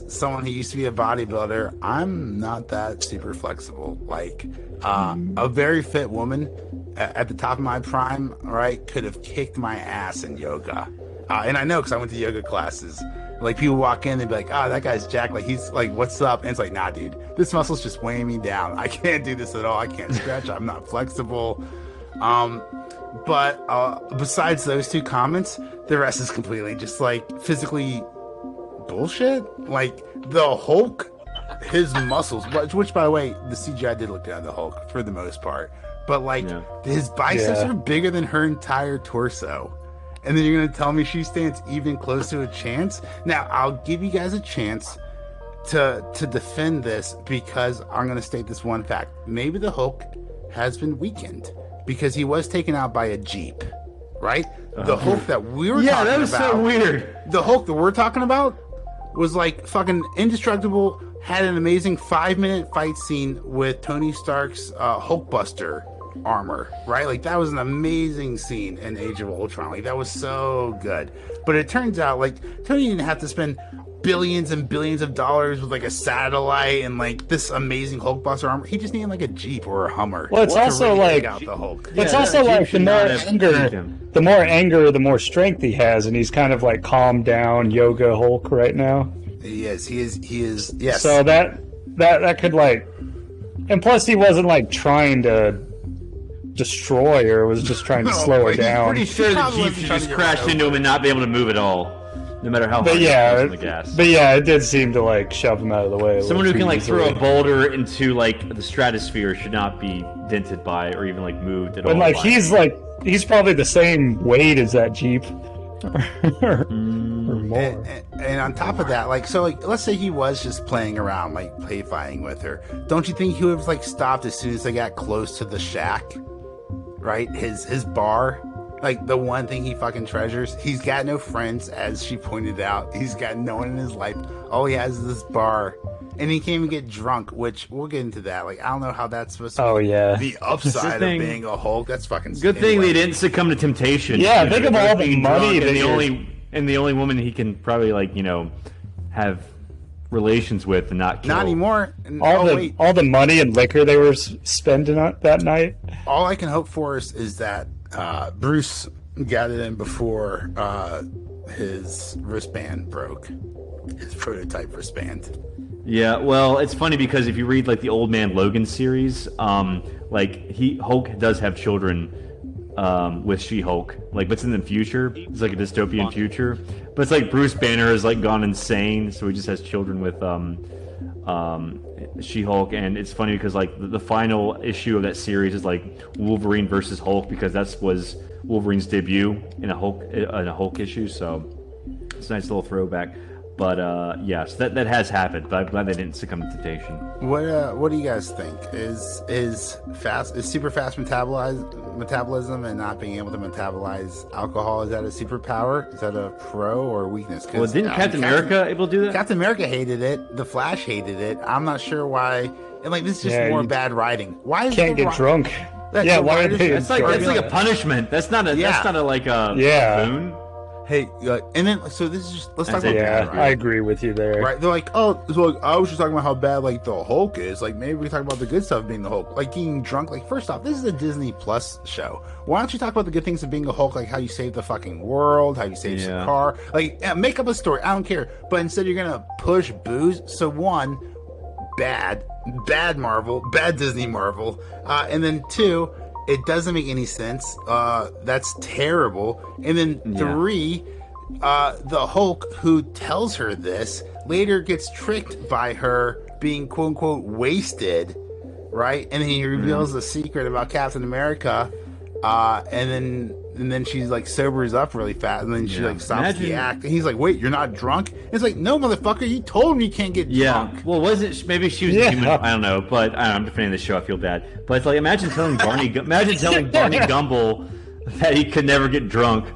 S1: someone who used to be a bodybuilder, I'm not that super flexible. Like, a very fit woman at the top of my prime, right, could have kicked my ass in yoga. And I know because I went to yoga classes. Like, people walk in, they'd be like, oh, that guy's jacked. Like, he's like, what's up? And it's like, nah, dude, this muscle's just weighing me down. I can't do this at all. I can't stretch. I'm not flexible. But besides those two comments, the rest is completely just like physically bullshit. Like the Hulk, his muscles, which by the way, the CGI did look down the Hulk for the most part, but like his biceps are bigger than her entire torso. And then you're going to tell me she stands even close to a chance? Now, I'll give you guys a chance to defend this because I'm going to state this one fact. Maybe the Hulk has been weakened because he was taken out by a Jeep, right? The Hulk that we were talking about.
S2: Yeah, that was so weird.
S1: The Hulk that we're talking about was like fucking indestructible, had an amazing 5-minute fight scene with Tony Stark's Hulkbuster armor, right? Like that was an amazing scene in Age of Ultron. Like that was so good. But it turns out like Tony didn't have to spend billions and billions of dollars with like a satellite and like this amazing Hulkbuster armor. He just needed like a Jeep or a Hummer.
S3: Well, it's also
S1: really
S3: like
S1: take out the Hulk.
S3: it's also like the more anger, the more strength he has, and he's kind of like calmed down yoga Hulk right now.
S1: He is. Yes.
S3: So that could like, and plus he wasn't like trying to destroy her; it was just trying to slow her down.
S2: Pretty sure the Jeep should just crash into him and not be able to move at all, no matter how hard he goes on the gas.
S3: But yeah, it did seem to like shove him out of the way.
S2: Someone who can like throw a boulder into like the stratosphere should not be dented by or even like moved at all.
S3: And like he's probably the same weight as that Jeep. or more.
S1: And on top of that, like, so like, let's say he was just playing around, like play fighting with her. Don't you think he would have like stopped as soon as they got close to the shack? Right? His bar, like the one thing he fucking treasures. He's got no friends, as she pointed out. He's got no one in his life. All he has is this bar, and he can't even get drunk. Which we'll get into that. Like I don't know how that's supposed to be the upside of being a Hulk. That's fucking
S2: good thing they didn't succumb to temptation.
S3: Yeah, think of all the money
S2: and the only woman he can probably like have relations with and not kill.
S1: Not anymore.
S3: All the money and liquor they were spending on that night.
S1: All I can hope for is that Bruce got it in before his wristband broke. His prototype wristband.
S2: Yeah, well, it's funny because if you read like the Old Man Logan series, like Hulk does have children with She-Hulk, like, but it's in the future. It's like a dystopian future, but it's like Bruce Banner has like gone insane, so he just has children with She-Hulk, and it's funny because like the final issue of that series is like Wolverine versus Hulk because that was Wolverine's debut in a Hulk issue, so it's a nice little throwback. But yes, that has happened. But I'm glad they didn't succumb to temptation.
S1: What do you guys think? Is super fast metabolism and not being able to metabolize alcohol, is that a superpower? Is that a pro or a weakness?
S2: Well, didn't Captain America able to do that?
S1: Captain America hated it. The Flash hated it. I'm not sure why. And like this is just more bad writing. Why
S3: can't get drunk? Yeah, why are they?
S2: That's like a punishment. That's not a boon.
S1: Hey, and then so this is just let's talk about
S3: bad, right? I agree with you there.
S1: Right? They're like, oh, so like, I was just talking about how bad like the Hulk is. Like maybe we talk about the good stuff of being the Hulk, like getting drunk. Like first off, this is a Disney Plus show. Why don't you talk about the good things of being a Hulk, like how you saved the fucking world, how you saved some car, like make up a story. I don't care, but instead you're gonna push booze. So one, bad Marvel, bad Disney Marvel, and then two, It doesn't make any sense. That's terrible. And then 3, the Hulk who tells her this later gets tricked by her being quote unquote wasted, right? And then he reveals the secret about Captain America, and then she like sobers up really fast, and then she like stops the act. And he's like, "Wait, you're not drunk?" And it's like, "No, motherfucker, you told me you can't get drunk."
S2: Well, was it? Maybe she was human. I don't know, but I'm defending the show. I feel bad, but it's like imagine telling Barney Gumble that he could never get drunk.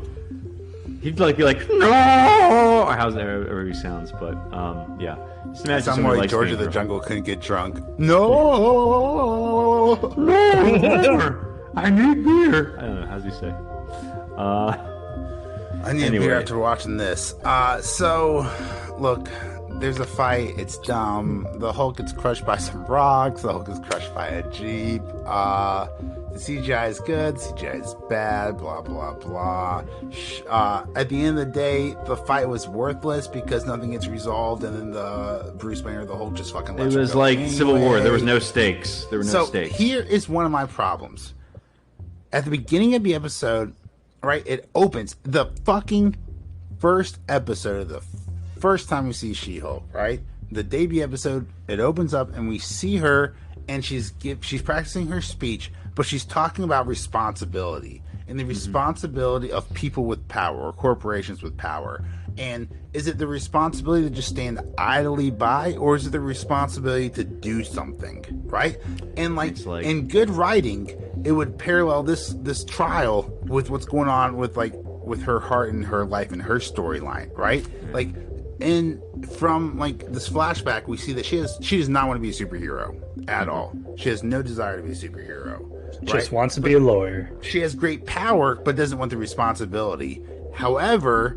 S2: He'd be like, "No," or however he sounds. But yeah, just imagine someone like
S1: George of the Jungle couldn't get drunk. No,
S2: I need beer. I don't know. How's he say?
S1: I need a beer after watching this. So, look, there's a fight. It's dumb. The Hulk gets crushed by some rocks. The Hulk is crushed by a Jeep. The CGI is good. CGI is bad. Blah, blah, blah. At the end of the day, the fight was worthless because nothing gets resolved, and then the Bruce Banner, the Hulk, just fucking lets
S2: it was like anyway. Civil War. There was no stakes.
S1: So here is one of my problems. At the beginning of the episode, right, it opens the fucking first episode of the first time we see She-Hulk, right? The debut episode, it opens up and we see her and she's practicing her speech, but she's talking about responsibility and the responsibility of people with power or corporations with power. And is it the responsibility to just stand idly by, or is it the responsibility to do something, right? And like in good writing, it would parallel this trial with what's going on with her heart and her life and her storyline, right? Like from this flashback, we see that she does not want to be a superhero at all. She has no desire to be a superhero.
S3: Just wants to be a lawyer.
S1: She has great power, but doesn't want the responsibility. However,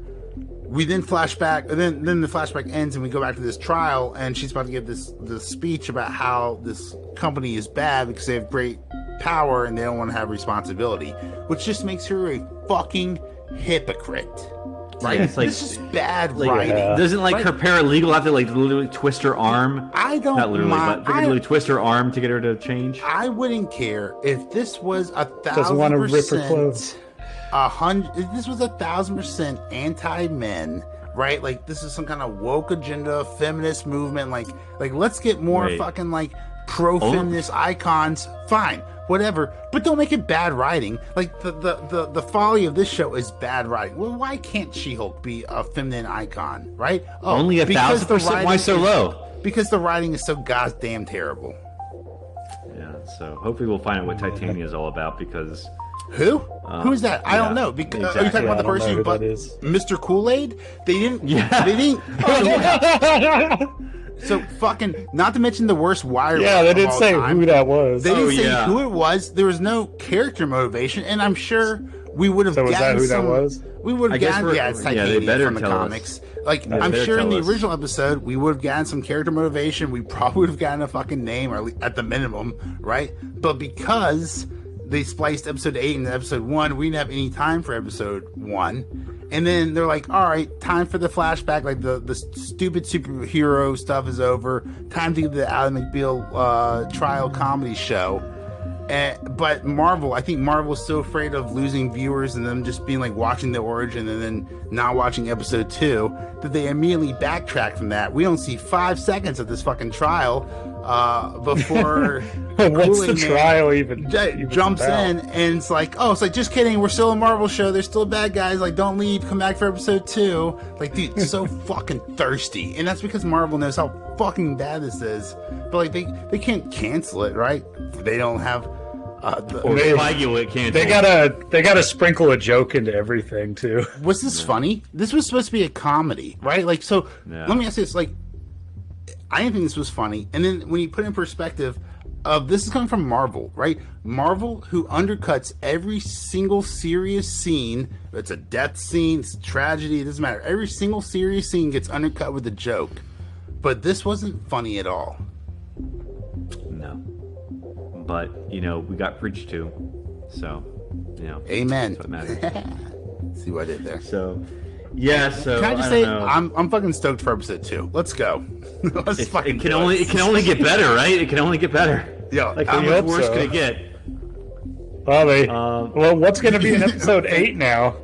S1: we then flash back, and then the flashback ends, and we go back to this trial, and she's about to give this speech about how this company is bad because they have great power and they don't want to have responsibility, which just makes her a fucking hypocrite. Right?
S2: Yeah, it's like,
S1: this is bad writing.
S2: Doesn't her paralegal have to literally twist her arm?
S1: I don't
S2: Not literally, but literally twist her arm to get her to change?
S1: I wouldn't care if this was 1,000%.
S3: Doesn't want to rip her clothes.
S1: If this was 1,000% anti-men, right? Like this is some kind of woke agenda, feminist movement. Like let's get more fucking pro-feminist icons. Fine, whatever, but don't make it bad writing. Like the folly of this show is bad writing. Well, why can't She-Hulk be a feminine icon, right? Oh,
S2: only 1,000%. Why so low?
S1: Because the writing is so goddamn terrible.
S2: Yeah. So hopefully we'll find out what Titania is all about because.
S1: Who? Who's that? I don't know. Because exactly. Are you talking about the person who bought Mr. Kool-Aid? They didn't. Yeah. They didn't. So fucking. Not to mention the worst wire.
S3: Yeah, they didn't say who that was.
S1: They didn't say who it was. There was no character motivation, and I'm sure we would have.
S3: So was that who that was?
S1: We would have gotten it's Titania from the comics. I'm sure in the original episode we would have gotten some character motivation. We probably would have gotten a fucking name, or at the minimum, right? But because they spliced episode 8 into episode 1, we didn't have any time for episode 1, and then they're like, all right, time for the flashback, the stupid superhero stuff is over, time to get the Ally McBeal trial comedy show. But I think Marvel is so afraid of losing viewers and them just being watching the origin and then not watching episode 2 that they immediately backtrack from that. We don't see 5 seconds of this fucking trial before
S3: what's the trial even
S1: jumps in, and it's like just kidding, we're still a Marvel show, there's still bad guys, don't leave, come back for episode 2. Dude, it's so fucking thirsty, and that's because Marvel knows how fucking bad this is, but they can't cancel it, right? They don't have
S2: they
S3: gotta sprinkle a joke into everything too.
S1: Was this funny? This was supposed to be a comedy, right? Let me ask you this: I didn't think this was funny, and then when you put it in perspective of this is coming from Marvel, right? Marvel, who undercuts every single serious scene. It's a death scene, it's a tragedy, it doesn't matter. Every single serious scene gets undercut with a joke, but this wasn't funny at all.
S2: No. But, we got preached to, so,
S1: Amen.
S2: That's what matters.
S1: See what I did there.
S2: So, yeah, so
S1: can I just say I'm fucking stoked for episode 2. Let's go.
S2: It can only get better, right? It can only get better.
S1: Yeah.
S2: How much worse could it get?
S3: Well,
S2: Um,
S3: well, what's going to be in episode 8 now?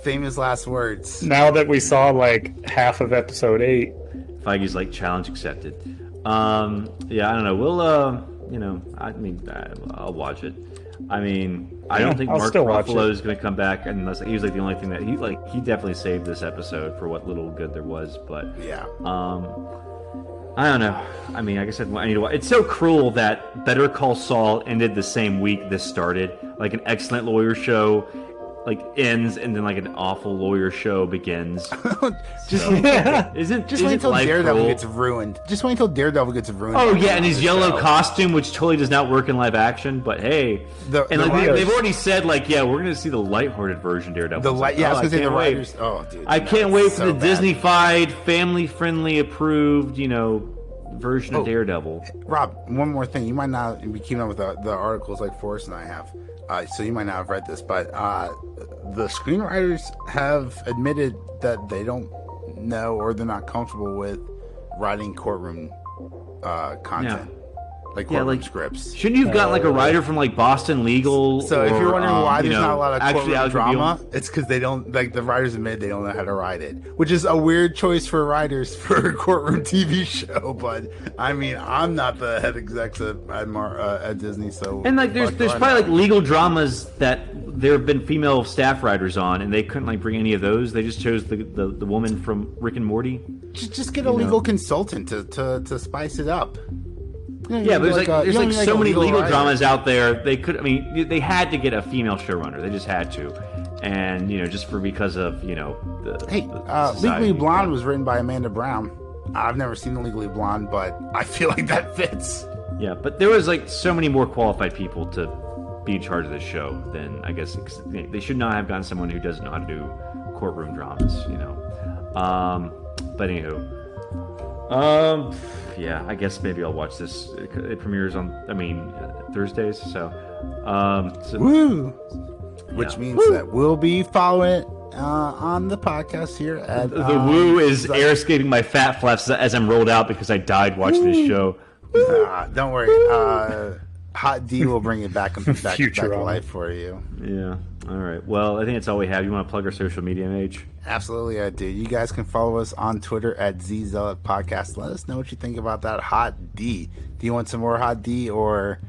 S1: Famous last words.
S3: Now that we saw like half of episode 8.
S2: Feige's like challenge accepted. Yeah, I don't know. We'll I mean, I'll watch it. I mean, I don't think
S3: I'll
S2: Mark
S3: still watch
S2: Ruffalo
S3: it.
S2: is going to come back unless he was like the only thing that he definitely saved this episode for what little good there was. But
S1: Yeah.
S2: I don't know. I mean, like I said, I need to watch. It's so cruel that Better Call Saul ended the same week this started. Like an excellent lawyer show, like ends, and then like an awful lawyer show begins.
S1: Just
S2: Isn't
S1: just wait until
S2: life
S1: Daredevil
S2: cruel?
S1: gets ruined. Just wait until Daredevil gets ruined.
S2: Oh yeah, and his
S1: The
S2: yellow
S1: show.
S2: costume, which totally does not work in live action. But hey,
S1: The-
S2: and
S1: the
S2: like
S1: writers-
S2: they've already said, like, yeah, we're going to see the lighthearted version of Daredevil.
S1: The
S2: It's
S1: light,
S2: like,
S1: yeah, I was
S2: oh,
S1: gonna say the
S2: can't wait.
S1: writers. Oh, dude,
S2: I
S1: no,
S2: can't
S1: it's
S2: wait for
S1: so
S2: the
S1: bad.
S2: Disney-fied, family-friendly, approved, version
S1: Oh.
S2: of Daredevil.
S1: Rob, one more thing. You might not be keeping up with the articles like Forrest and I have, so you might not have read this, but the screenwriters have admitted that they don't know or they're not comfortable with writing courtroom content, like
S2: Yeah,
S1: courtroom
S2: like-
S1: scripts.
S2: Shouldn't you have gotten like a writer from like Boston Legal?
S1: So if
S2: or,
S1: you're wondering why there's not a lot of
S2: actually
S1: courtroom
S2: Alex
S1: drama,
S2: Reveal-
S1: it's because they don't, like, the writers admit they don't know how to write it, which is a weird choice for writers for a courtroom TV show. But I mean, I'm not the head execs at Disney, so
S2: And like, there's
S1: fuck do I
S2: probably like
S1: know.
S2: legal dramas that there have been female staff writers on, and they couldn't like bring any of those. They just chose the woman from Rick and Morty.
S1: just get a legal consultant to spice it up. You know,
S2: Yeah, but there's like so many legal
S1: writer.
S2: dramas out there. They could, I mean, they had to get a female showrunner. They just had to, and just because of the.
S1: Hey,
S2: the society.
S1: Legally Blonde was written by Amanda Brown. I've never seen Legally Blonde, but I feel like that fits.
S2: Yeah, but there was like so many more qualified people to be in charge of this show than I guess they should not have gotten someone who doesn't know how to do courtroom dramas. But anywho, yeah, I guess maybe I'll watch this. It premieres on, Thursdays. So
S1: Woo! Which
S2: Yeah.
S1: means that we'll be following it on the podcast here. At,
S2: the woo is air escaping my fat flaps as I'm rolled out because I died watching this show.
S1: Don't worry. Hot D will bring it back to
S3: Futurama.
S1: life for you.
S2: Yeah. All right. Well, I think that's all we have. You want to plug our social media, Mage?
S1: Absolutely, I do. You guys can follow us on Twitter at ZZealot Podcast. Let us know what you think about that Hot D. Do you want some more Hot D, or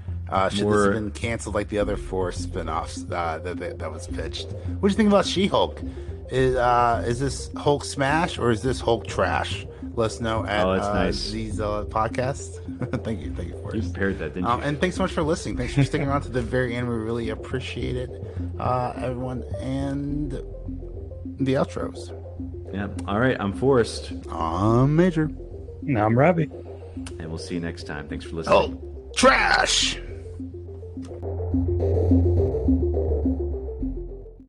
S1: should this
S2: More-
S1: have been canceled like the other 4 spinoffs that was pitched? What do you think about She-Hulk? Is this Hulk smash or is this Hulk trash? Let us know at
S2: Oh, that's nice.
S1: ZZealot Podcast. Thank you, for
S2: You
S1: us.
S2: prepared that, didn't you?
S1: And thanks so much for listening. Thanks for sticking around to the very end. We really appreciate it, everyone. And the outros.
S2: Yeah. All right. I'm Forrest,
S1: I'm Major.
S3: Now I'm Robbie.
S2: and we'll see you next time. Thanks for listening.
S1: Oh, trash!